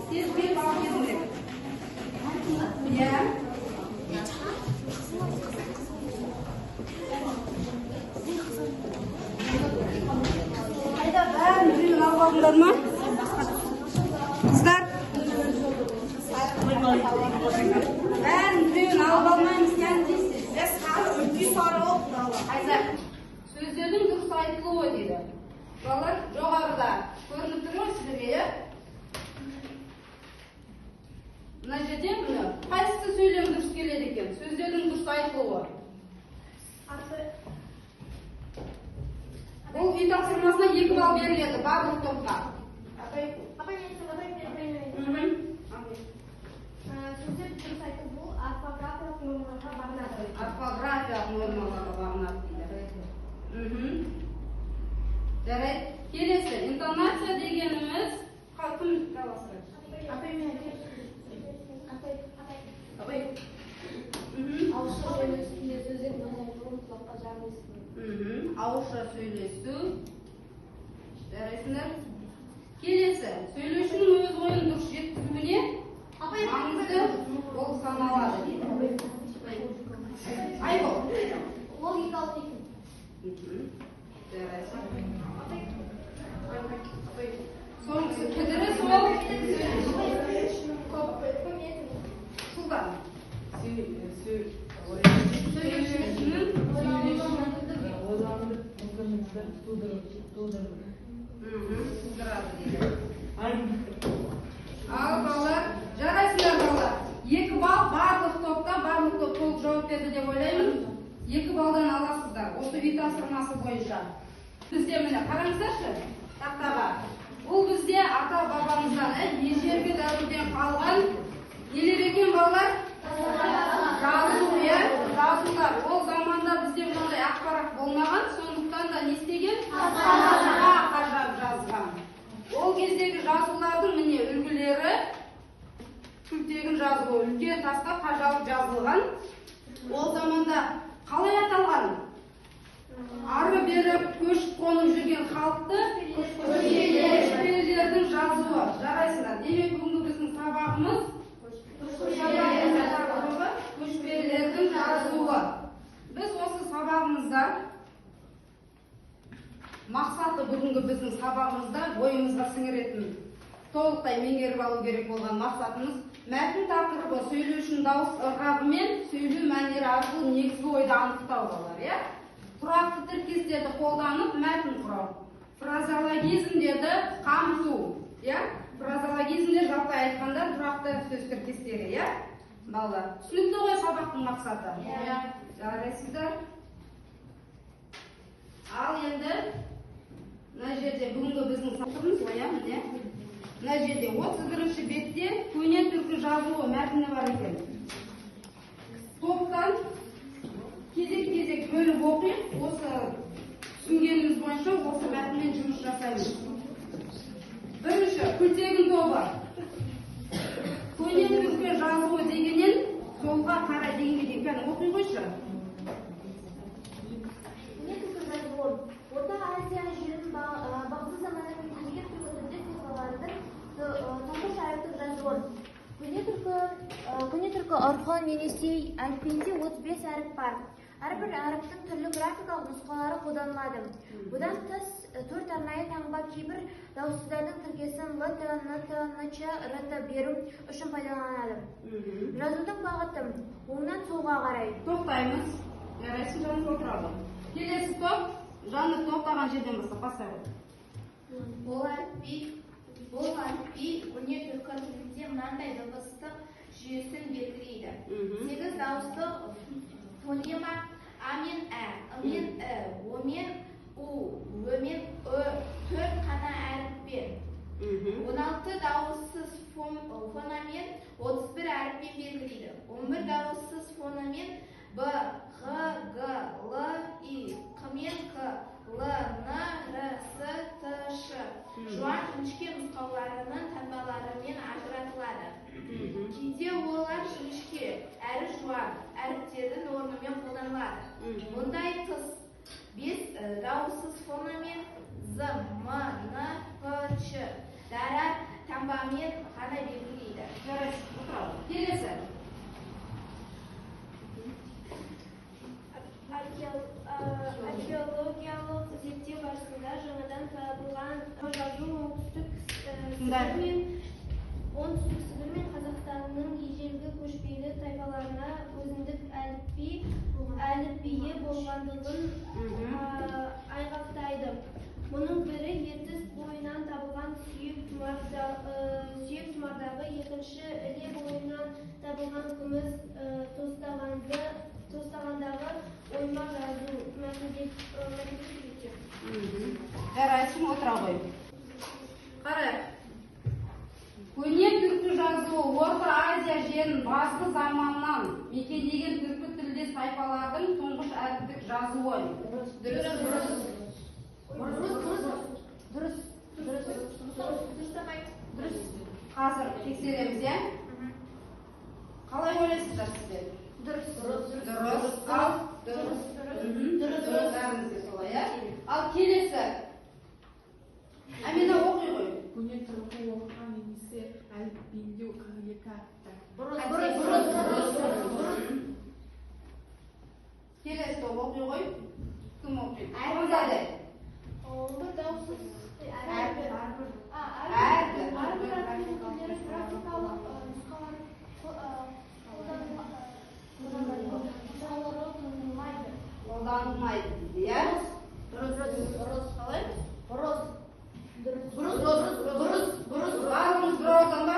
Tez bir bal gezmek. Ya. Hayda ben birini almadınlar mı? Kızlar. Ben birini almayayım sen değilsin. Bir sarı oldu. Hayda. Sözlerin dürüst aytılığı deydi. Балар жоғарыда көрініп тұр ма сіздерге, иә? Мына жерде міне қайсысы сөйлем дұрыс келеді екен? Сөздердің дұрыс айтылуы. Бұл үй тапсырмасына 2 балл беріледі барлық топқа. Сөздер дұрыс айтылу орфографиялық нормаларға бағынады. Орфографиялық нормаларға бағынады дейді. Жарайды. Келесі, интонация дегеніміз кім жалғастырады? Ауызша сөйлесуде сөздер мұтлаққа жағылсын. Ауызша сөйлесу. Жарайсыңдар? Келесі, сөйлеушінің өз ойын дұрыс жеткізуіне маңызды болып саналады дейді. Айбол. Логикалық екен. Жарайсың. Соңғысы кідірі сол Шулдан. Сөйлеушінің тудырады дейді. Ал балалар, жарайсыңдар балалар. 2 балл барлық топта, барлық топ толық жауап берді деп ойлаймын. 2 балдан аласыздар. Осы үй тапсырмасы бойынша. Бізде міне қараңыздаршы, тақтаға. Бұл бізде ата бабамыздан ежелгі дәуірден қалған нелер екен балалар? Жазулар. Ол заманда бізде мынандай ақпарат болмаған, сондықтан да не істеген? Тасқа қажап жазған. Ол кездегі жазулардың міне үлгілері күлтегін жазуы, үлкен тасқа қажалып жазылған. Ол заманда қалай аталған? Ары бері көшіп қонып жүрген халықты көшпелілердің жазуы. Жарайсыңдар. Демек бүгінгі біздің сабағымыз көшпелілердің жазуы. Біз осы сабағымызда мақсаты бүгінгі біздің сабағымызда бойымызға сіңіретін толықтай меңгеріп алу керек болған мақсатымыз мәтін тақырыбы сөйлеушінің дауыс ырғағы мен сөйлеу мәнері арқылы негізгі ойды анықтау болар, иә? Тұрақты тіркестерді қолданып мәтін құрау. Фразеологизмдерді қамту, иә? Фразеологизмдер жалпы айтқанда тұрақты сөз тіркестері, иә? Балалар, түсінікті ғой сабақтың мақсаты? Жарайсыздар. Ал енді мына жерде бүгінгі біздің сабағымыз ғой, міне. Мына жерде 31-ші бетте көне түркі жазуы мәтіні бар екен. Топтан кезек-кезек бөліп оқиық, осы түсінгеніміз бойынша осы мәтінмен жұмыс жасаймыз. Бірінші, күлтегін тобы. Көне түркі жазуы дегеннен солға қарай дегенге дейін оқи қойшы. Көне түркі жазуы. Орта Азия жерін бағзы заманның егер түркі тілде сызбалардың тұңғыш әріптік жазуы. Көне түркі орхон немесе әліпбиінде 35 әріп бар. Әрбір әріптің түрлі графикалық нұсқалары қолданылады. Бұдан тыс 4 арнайы таңба кейбір дауыссыздардың тіркесін ЛТ, НТ, НЧ, РТ беру үшін пайдаланады. Жазудың бағыты оңнан солға қарай. Тоқтаймыз. Жарайсың, жанып отырады. Келесі топ, жанып тоқтаған жерден бастап бастайық. Бұл әліпби көне түркі тілінде мынандай дыбыстық жүйесін белгілейді. 8 дауысты фонема А мен Ә, Ы мен І, О мен У, Ö мен Ö, 4 қана әріппен. 16 дауыссыз фонамен 31 әріппен белгілейді. 11 дауыссыз фонамен Б, Г, Г, Л, И, Қ мен К, Л, Н, Р, С, Т, Ш. Жуан жіңішке нұсқауларының таңбаларымен ажыратылады. Кейде олар жіңішке әрі жуан әріптердің орнымен қолданылады. Мұндай тыс 5 дауыссыз фонамен З, М, Н, П, Ч. Дара таңбамен ғана белгілейді. Жарайсыз, отырады. Келесі. Археологиялық зерттеу барысында жаңадан табылған жазу оңтүстік Сібір мен Қазақстанның ежелгі көшпелі тайпаларына өзіндік әліпбиі болғандығын айғақтайды. Мұның бірі ертіс бойынан табылған сүйек тұмардағы, екінші іле бойынан табылған күміс тостағандағы ойма жазу Жарайсың, отыра ғой. Қарай. Көне түркі жазуы Орта Азия жерін басты заманнан мекендеген түркі тілдес тайпалардың тұңғыш әріптік жазуы. Дұрыс. Қазір тексереміз, е? Қалай ойлайсыздар сіздер? Дұрыс. Ал келесі. Әмина оқи ғой. Көне түркі оқыған немесе әліпбиіндеу екі атты. Келесі оқи ғой. Кім оқиды? Қонзады. Бір даусыз Әрбір. графикалық нұсқалар Қолданылмайды дейді, иә? Қалай? Барлығымыз бір ауыздан ба?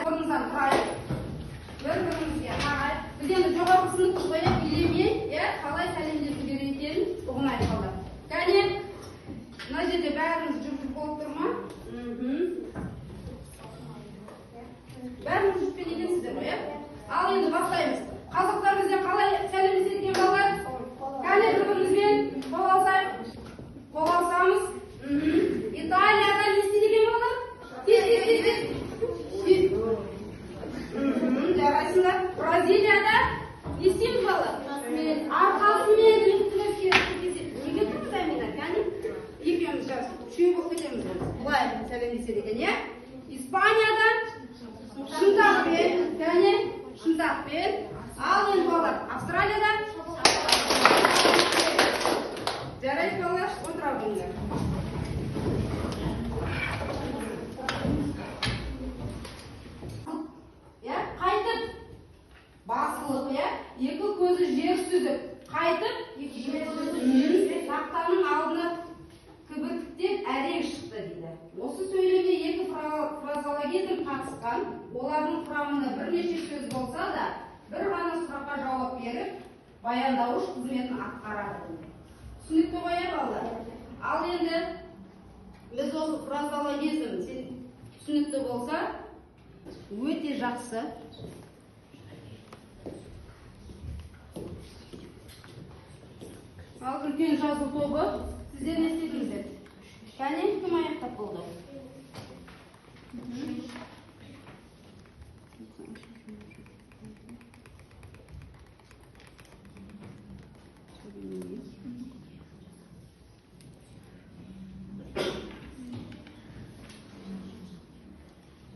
Орнымыздан тұрайық. Бір-бірімізге қарай. Біз енді жоғарғы сыныппыз ғой, билемей, қалай сәлемдесу керек екенін ұғынай қалды. Кәне, мына жерде бәріміз жүріп болып тұр ма? Бәріміз жүріппен екенсіздер ғой, ал енді бастаймыз. Қазақтар бізде қалай сәлемдеседі екен балалар? Кәне бір-бірімізбен қол алсайық. Қол алсамыз. Италияда не істейді екен балалар? Тез. Жарайсыңдар. Бразилияда не істейміз балалар? Арқасымен неге тұрмыз Әмина? Кәне екеуміз үшеу болып кетеміз. Былай сәлемдеседі екен, иә? Испанияда шынтақпен, кәне шынтақпен. Ал енді балалар, Австралияда жарайды балалар, отыра біліңдер. Қайтып басылып, екі көзі жер сүзіп, қайтып тақтаның алдына кібіртіктеп әрең шықты дейді. Осы сөйлемде екі фразологизм қатысқан, олардың құрамында бірнеше сөз болса да, бір ғана сұраққа жауап беріп, баяндауыш қызметін атқарады. Түсінікті ғой, балалар? Ал енді біз осы фразологизм түсінікті болса, өте жақсы. Ал үлкен жазу тобы, сіздер не істедіңіздер? Кәне, кім аяқтап болды?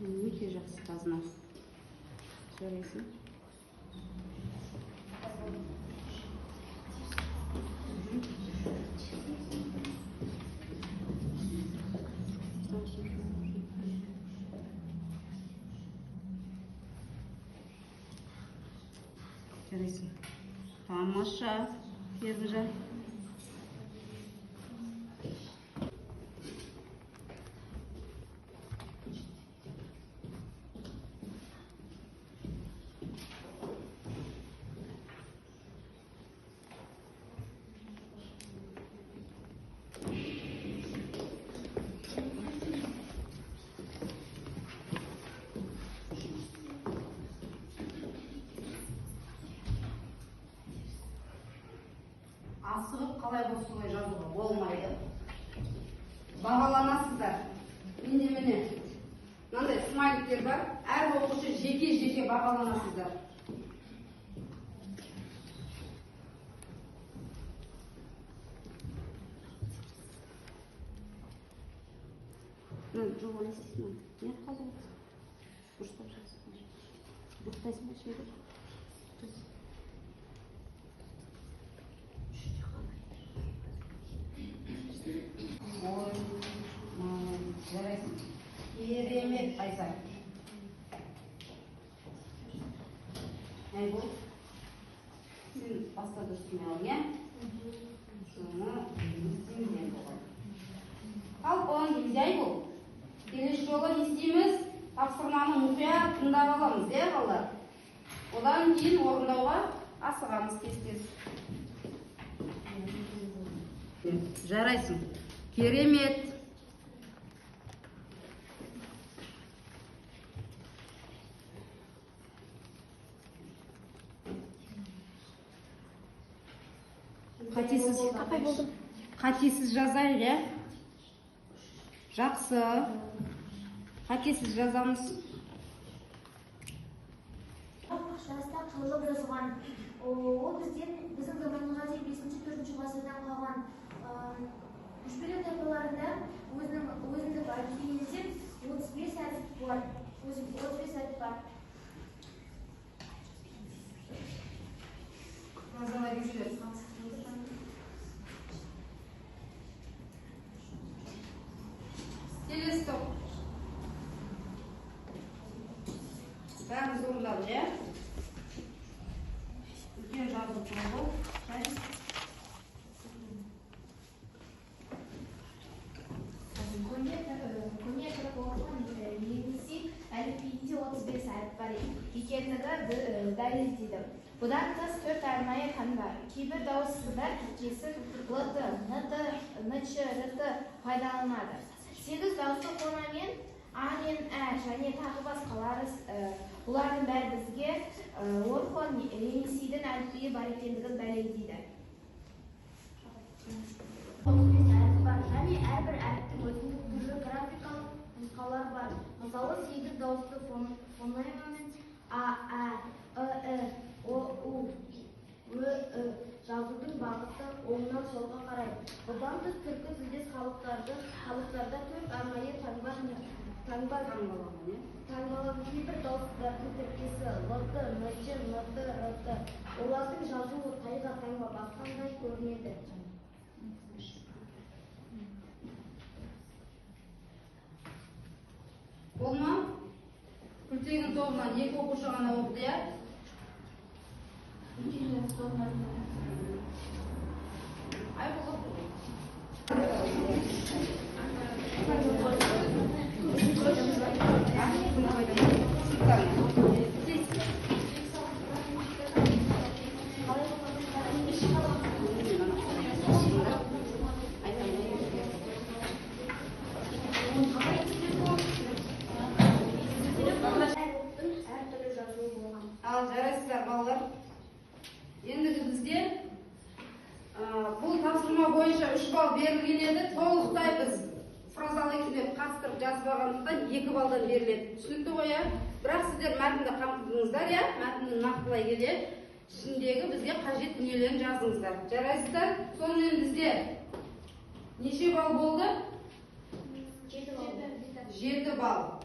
Өте жақсы қазына. Жарайсың. Жарайсың. Тамаша. Ержан. Асығып қалай болса солай жазуға болмайды. Бағаланасыздар. Менде міне мынандай смайликтер бар. Әр оқушы жеке-жеке бағаланасыздар. жоқ оны істейсің оны. Не қалды? Дұрыстап жазсың. Дұрыстайсың ба шебер? Ой, жарайсың. Керемет, Айса. Бұл сен басқа дұрыстың алың, е? Соны істейміз болған. Ал, оған ай бұл. Келесі жолы не істейміз? Тапсырманы мұқият тыңдап аламыз, е, балдар? Одан кейін орындауға асығамыз тез-тез. Жарайсың. Керемет. Қатесіз жазайық, е? Жақсы. Қатесіз жазамыз. Жаста қылып жазған. Ол біздің заманға дейін 5-4 ғасырдан қалған көшпелі тайпаларында өзіндік әліпбиінде 35 әріп бар. 35 әріп бар. Келесі топ. Бәріміз орындалды, е? Үлкен жазып тұрады ол. Көне түрік оқыған Енисей әліпбиінде 35 әріп бар екендігі дәлелдейді. Бұдан тыс 4 арнайы қан бар. Кейбір дауыссыздар тіркесін ЛТ, НТ, НЧ, РТ пайдаланады. 8 дауысты фонамен А мен Ә және тағы басқалары, бұлардың бәрі бізге Орхон Енисейдің әліпбиі бар екендігін дәлелдейді. Және әрбір әріптің өзіндік түрлі графикалық нұсқалары бар. Мысалы, 8 дауысты фонемамен А, Ә, Ы, О, У, Ö, Ү жазудың бағыты оңнан солға қарай. Бұдан тыс түркі тілдес халықтарда 4 арнайы таңбаланған кейбір дауыстылардың тіркесі ЛТ, НЧ, НТ, РТ. Олардың жазуы тайға таңба басқандай көрінеді. Болма? Күлтегін тобынан 2 оқушы ғана оқыды, е? Ай, бұл Ал, жарайсыздар, балалар. Ендігі бізде бұл тапсырма бойынша 3 балл берілген еді. Толықтай біз фразалы екілеп қастырып жазбағандықтан 2 балдан беріледі. Түсінікті ғой, бірақ сіздер мәтінді қамтыдыңыздар, я? Мәтінді нақтылай келе ішіндегі бізге қажет дүниелерін жазыңыздар. Жарайсыздар. Сонымен бізде неше балл болды? 7 балл. 7 балл.